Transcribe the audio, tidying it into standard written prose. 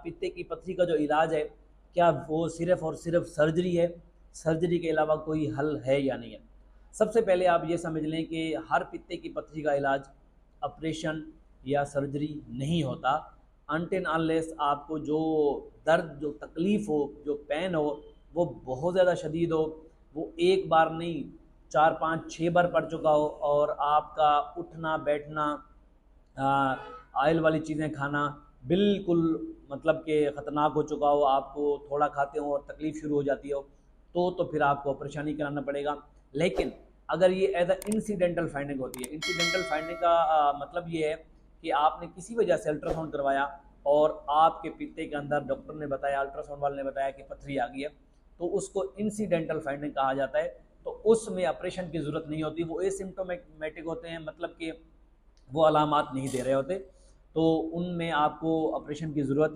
पित्ते की पथरी का जो इलाज है, क्या वो सिर्फ़ और सिर्फ सर्जरी है, सर्जरी के अलावा कोई हल है या नहीं है। सबसे पहले आप ये समझ लें कि हर पित्ते की पथरी का इलाज ऑपरेशन या सर्जरी नहीं होता, अनटिल अनलेस आपको जो दर्द, जो तकलीफ़ हो, जो पेन हो, वो बहुत ज़्यादा शदीद हो, वो एक बार नहीं 4 5 6 बार पड़ चुका हो, और आपका उठना बैठना, ऑयल वाली चीज़ें खाना बिल्कुल मतलब कि ख़तरनाक हो चुका हो, आपको थोड़ा खाते हो और तकलीफ़ शुरू हो जाती हो, तो फिर आपको ऑपरेशन ही कराना पड़ेगा। लेकिन अगर ये एज अ इंसिडेंटल फाइंडिंग होती है, इंसिडेंटल फाइंडिंग का मतलब ये है कि आपने किसी वजह से अल्ट्रासाउंड करवाया और आपके पित्ते के अंदर डॉक्टर ने बताया, अल्ट्रासाउंड वाले ने बताया कि पथरी आ गई है, तो उसको इंसिडेंटल फाइंडिंग कहा जाता है। तो उसमें ऑपरेशन की ज़रूरत नहीं होती, वो एसिम्प्टोमेटिक होते हैं, मतलब कि वो अलामात नहीं दे रहे होते, तो उनमें आपको ऑपरेशन की ज़रूरत